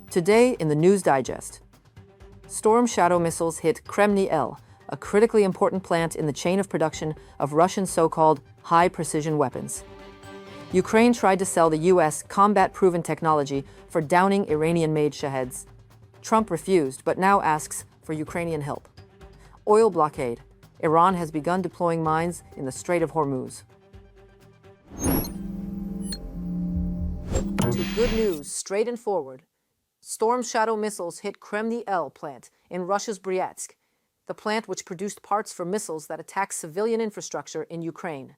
Today in the News Digest, Storm Shadow missiles hit Kremny L, a critically important plant in the chain of production of Russian so-called high-precision weapons. Ukraine tried to sell the U.S. combat-proven technology for downing Iranian-made Shaheds. Trump refused, but now asks for Ukrainian help. Oil blockade. Iran has begun deploying mines in the Strait of Hormuz. To good news, straight and forward. Storm Shadow missiles hit Kremny L plant in Russia's Bryansk, the plant which produced parts for missiles that attack civilian infrastructure in Ukraine.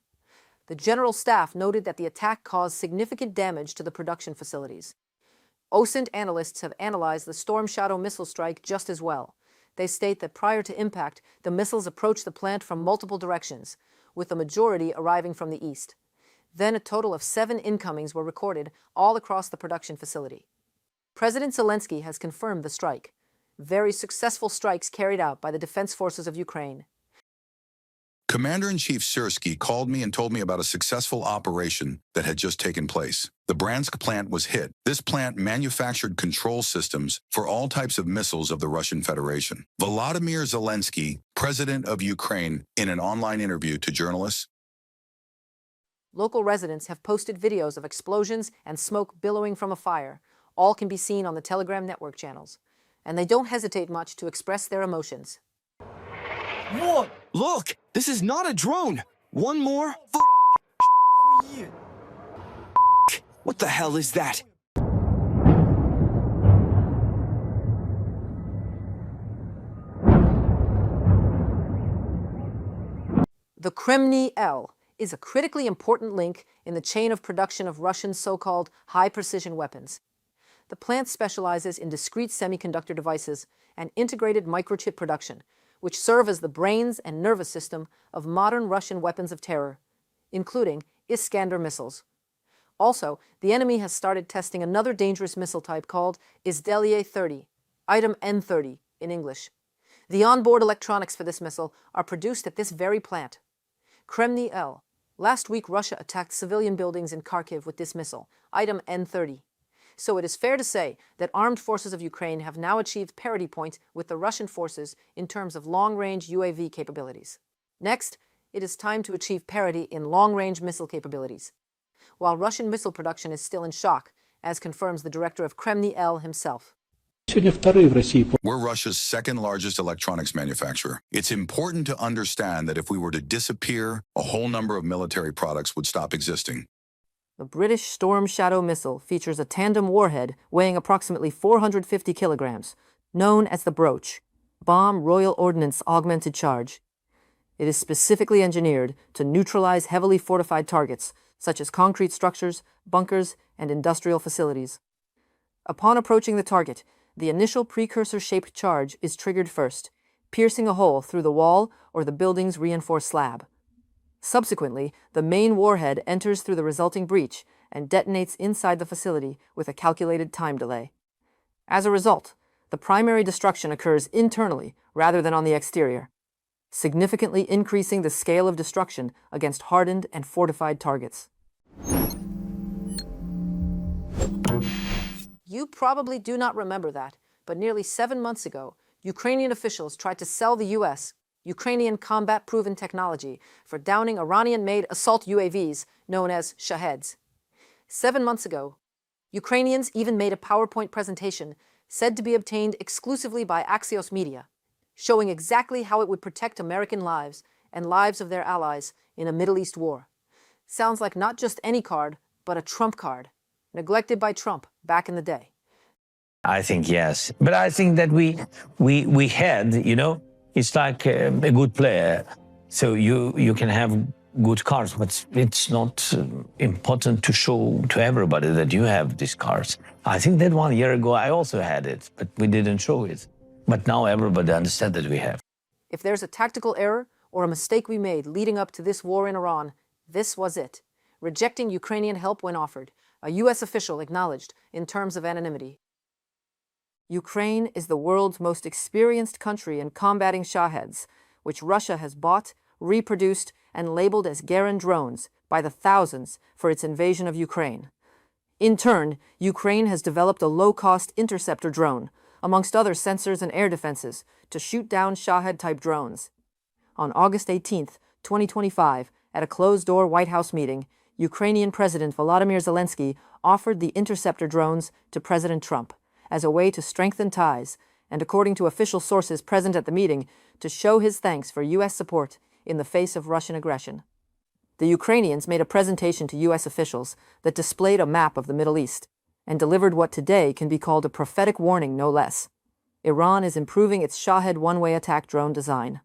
The General Staff noted that the attack caused significant damage to the production facilities. OSINT analysts have analyzed the Storm Shadow missile strike just as well. They state that prior to impact, the missiles approached the plant from multiple directions, with the majority arriving from the east. Then a total of 7 incomings were recorded all across the production facility. President Zelenskyy has confirmed the strike. Very successful strikes carried out by the defense forces of Ukraine. Commander-in-Chief Syrskyi called me and told me about a successful operation that had just taken place. The Bryansk plant was hit. This plant manufactured control systems for all types of missiles of the Russian Federation. Volodymyr Zelenskyy, president of Ukraine, in an online interview to journalists. Local residents have posted videos of explosions and smoke billowing from a fire. All can be seen on the Telegram network channels. And they don't hesitate much to express their emotions. What? Look! This is not a drone! One more? What the hell is that? The Kremny L is a critically important link in the chain of production of Russian so-called high-precision weapons. The plant specializes in discrete semiconductor devices and integrated microchip production, which serve as the brains and nervous system of modern Russian weapons of terror, including Iskander missiles. Also, the enemy has started testing another dangerous missile type called Izdeliye 30, item N30 in English. The onboard electronics for this missile are produced at this very plant. Kremny L. Last week, Russia attacked civilian buildings in Kharkiv with this missile, item N30. So it is fair to say that armed forces of Ukraine have now achieved parity point with the Russian forces in terms of long-range UAV capabilities. Next, it is time to achieve parity in long-range missile capabilities. While Russian missile production is still in shock, as confirms the director of Kremny L himself. We're Russia's second largest electronics manufacturer. It's important to understand that if we were to disappear, a whole number of military products would stop existing. The British Storm Shadow missile features a tandem warhead weighing approximately 450 kilograms, known as the Brooch, Bomb Royal Ordnance Augmented Charge. It is specifically engineered to neutralize heavily fortified targets, such as concrete structures, bunkers, and industrial facilities. Upon approaching the target, the initial precursor-shaped charge is triggered first, piercing a hole through the wall or the building's reinforced slab. Subsequently, the main warhead enters through the resulting breach and detonates inside the facility with a calculated time delay. As a result, the primary destruction occurs internally rather than on the exterior, significantly increasing the scale of destruction against hardened and fortified targets. You probably do not remember that, but nearly 7 months ago, Ukrainian officials tried to sell the U.S. Ukrainian combat-proven technology for downing Iranian-made assault UAVs known as Shaheds. 7 months ago, Ukrainians even made a PowerPoint presentation said to be obtained exclusively by Axios Media, showing exactly how it would protect American lives and lives of their allies in a Middle East war. Sounds like not just any card, but a Trump card, neglected by Trump back in the day. I think yes. But I think that we had, it's like a good player. So you can have good cards, but it's not important to show to everybody that you have these cards. I think that 1 year ago I also had it, but we didn't show it. But now everybody understands that we have. If there's a tactical error or a mistake we made leading up to this war in Iran, this was it. Rejecting Ukrainian help when offered, a U.S. official acknowledged in terms of anonymity. Ukraine is the world's most experienced country in combating Shaheds, which Russia has bought, reproduced, and labeled as Garin drones by the thousands for its invasion of Ukraine. In turn, Ukraine has developed a low-cost interceptor drone, amongst other sensors and air defenses, to shoot down Shahed-type drones. On August 18, 2025, at a closed-door White House meeting, Ukrainian President Volodymyr Zelenskyy offered the interceptor drones to President Trump as a way to strengthen ties and, according to official sources present at the meeting, to show his thanks for U.S. support in the face of Russian aggression. The Ukrainians made a presentation to U.S. officials that displayed a map of the Middle East and delivered what today can be called a prophetic warning, no less. Iran is improving its Shahed one-way attack drone design.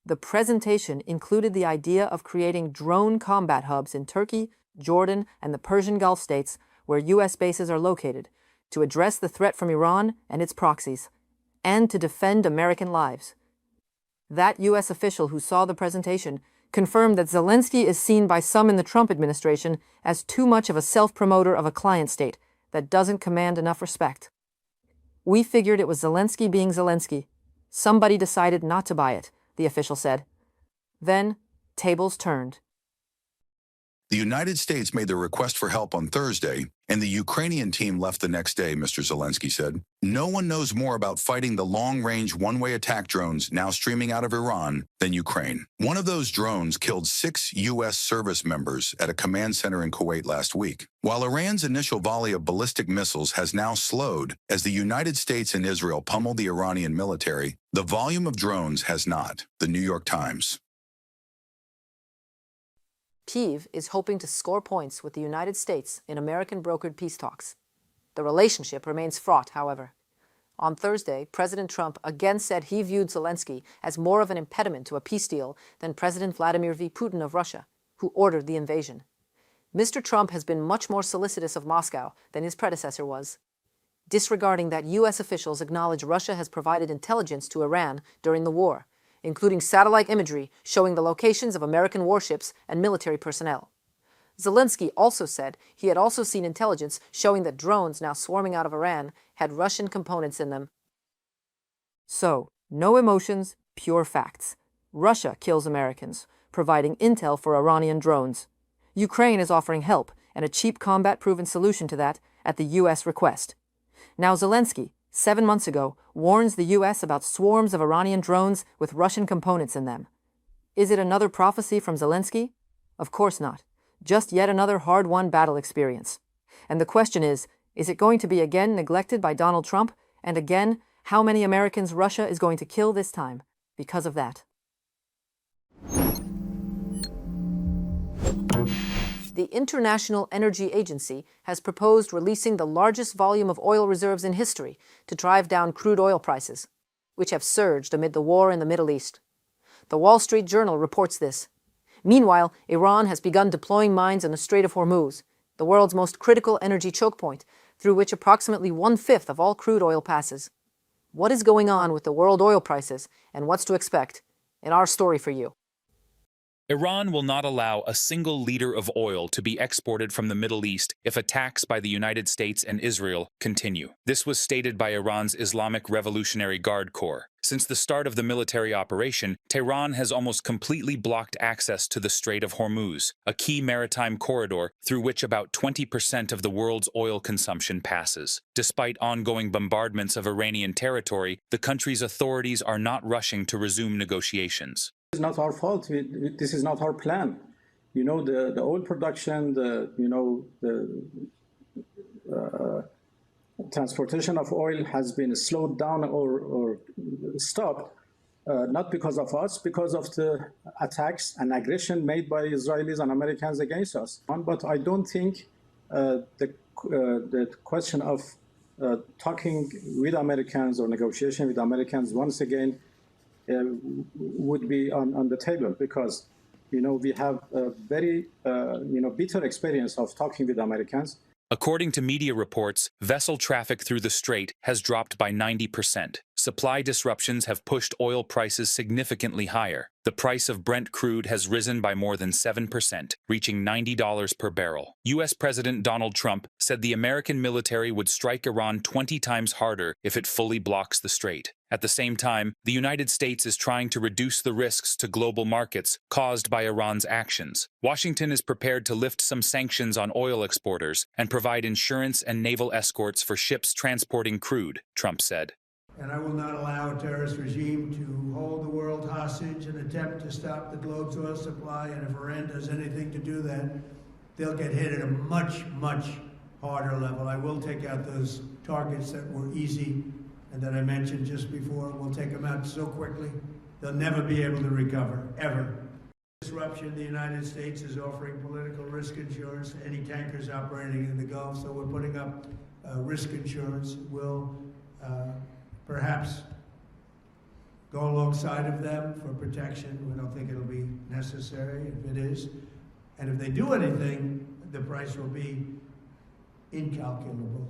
The presentation included the idea of creating drone combat hubs in Turkey, Jordan, and the Persian Gulf states where U.S. bases are located to address the threat from Iran and its proxies, and to defend American lives. That U.S. official who saw the presentation confirmed that Zelenskyy is seen by some in the Trump administration as too much of a self-promoter of a client state that doesn't command enough respect. We figured it was Zelenskyy being Zelenskyy. Somebody decided not to buy it, the official said. Then, tables turned. The United States made the request for help on Thursday, and the Ukrainian team left the next day, Mr. Zelenskyy said. No one knows more about fighting the long-range one-way attack drones now streaming out of Iran than Ukraine. One of those drones killed 6 U.S. service members at a command center in Kuwait last week, while Iran's initial volley of ballistic missiles has now slowed as the United States and Israel pummel the Iranian military. The volume of drones has not. The New York Times. Kyiv is hoping to score points with the United States in American-brokered peace talks. The relationship remains fraught, however. On Thursday, President Trump again said he viewed Zelenskyy as more of an impediment to a peace deal than President Vladimir Putin of Russia, who ordered the invasion. Mr. Trump has been much more solicitous of Moscow than his predecessor was, disregarding that U.S. officials acknowledge Russia has provided intelligence to Iran during the war, including satellite imagery showing the locations of American warships and military personnel. Zelenskyy also said he had also seen intelligence showing that drones now swarming out of Iran had Russian components in them. So, no emotions, pure facts. Russia kills Americans, providing intel for Iranian drones. Ukraine is offering help and a cheap combat-proven solution to that at the U.S. request. Now Zelenskyy, 7 months ago, warns the U.S. about swarms of Iranian drones with Russian components in them. Is it another prophecy from Zelenskyy? Of course not. Just yet another hard-won battle experience. And the question is it going to be again neglected by Donald Trump? And again, how many Americans Russia is going to kill this time because of that? The International Energy Agency has proposed releasing the largest volume of oil reserves in history to drive down crude oil prices, which have surged amid the war in the Middle East. The Wall Street Journal reports this. Meanwhile, Iran has begun deploying mines in the Strait of Hormuz, the world's most critical energy choke point, through which approximately 1/5 of all crude oil passes. What is going on with the world oil prices and what's to expect? In our story for you. Iran will not allow a single liter of oil to be exported from the Middle East if attacks by the United States and Israel continue. This was stated by Iran's Islamic Revolutionary Guard Corps. Since the start of the military operation, Tehran has almost completely blocked access to the Strait of Hormuz, a key maritime corridor through which about 20% of the world's oil consumption passes. Despite ongoing bombardments of Iranian territory, the country's authorities are not rushing to resume negotiations. It's not our fault. This is not our plan. The oil production, the transportation of oil has been slowed down or stopped, not because of us, because of the attacks and aggression made by Israelis and Americans against us. But I don't think the question of talking with Americans or negotiation with Americans once again would be on the table, because we have a very bitter experience of talking with Americans. According to media reports, vessel traffic through the strait has dropped by 90%. Supply disruptions have pushed oil prices significantly higher. The price of Brent crude has risen by more than 7%, reaching $90 per barrel. U.S. President Donald Trump said the American military would strike Iran 20 times harder if it fully blocks the strait. At the same time, the United States is trying to reduce the risks to global markets caused by Iran's actions. Washington is prepared to lift some sanctions on oil exporters and provide insurance and naval escorts for ships transporting crude, Trump said. And I will not allow a terrorist regime to hold the world hostage and attempt to stop the globe's oil supply. And if Iran does anything to do that, they'll get hit at a much, much harder level. I will take out those targets that were easy and that I mentioned just before. We'll take them out so quickly, they'll never be able to recover, ever. Disruption, the United States is offering political risk insurance to any tankers operating in the Gulf, so we're putting up risk insurance. We'll perhaps go alongside of them for protection. We don't think it'll be necessary if it is. And if they do anything, the price will be incalculable.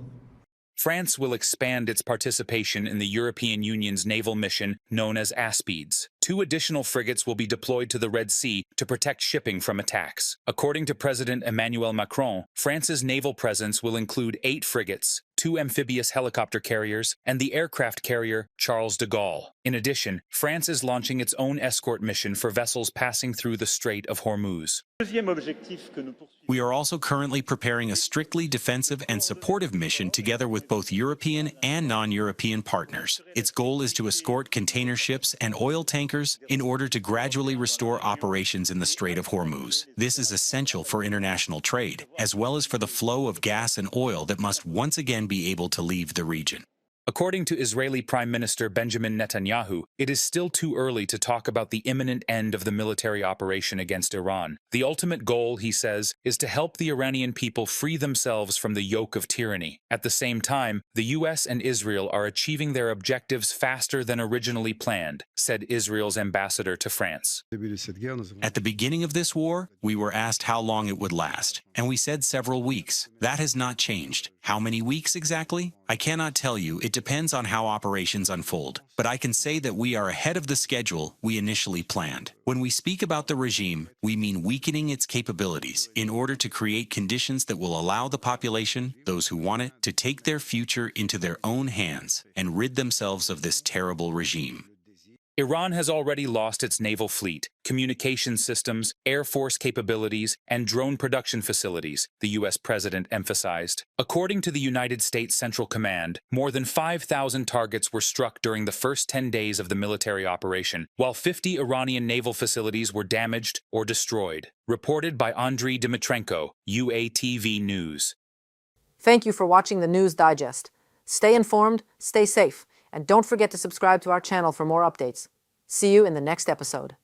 France will expand its participation in the European Union's naval mission known as ASPIDES. 2 additional frigates will be deployed to the Red Sea to protect shipping from attacks. According to President Emmanuel Macron, France's naval presence will include 8 frigates, 2 amphibious helicopter carriers, and the aircraft carrier Charles de Gaulle. In addition, France is launching its own escort mission for vessels passing through the Strait of Hormuz. We are also currently preparing a strictly defensive and supportive mission together with both European and non-European partners. Its goal is to escort container ships and oil tankers in order to gradually restore operations in the Strait of Hormuz. This is essential for international trade, as well as for the flow of gas and oil that must once again be able to leave the region. According to Israeli Prime Minister Benjamin Netanyahu, it is still too early to talk about the imminent end of the military operation against Iran. The ultimate goal, he says, is to help the Iranian people free themselves from the yoke of tyranny. At the same time, the US and Israel are achieving their objectives faster than originally planned, said Israel's ambassador to France. At the beginning of this war, we were asked how long it would last, and we said several weeks. That has not changed. How many weeks exactly? I cannot tell you. It depends on how operations unfold. But I can say that we are ahead of the schedule we initially planned. When we speak about the regime, we mean weakening its capabilities in order to create conditions that will allow the population, those who want it, to take their future into their own hands and rid themselves of this terrible regime. Iran has already lost its naval fleet, communication systems, air force capabilities, and drone production facilities, the U.S. president emphasized. According to the United States Central Command, more than 5,000 targets were struck during the first 10 days of the military operation, while 50 Iranian naval facilities were damaged or destroyed. Reported by Andriy Dmitrenko, UATV News. Thank you for watching the News Digest. Stay informed, stay safe, and don't forget to subscribe to our channel for more updates. See you in the next episode.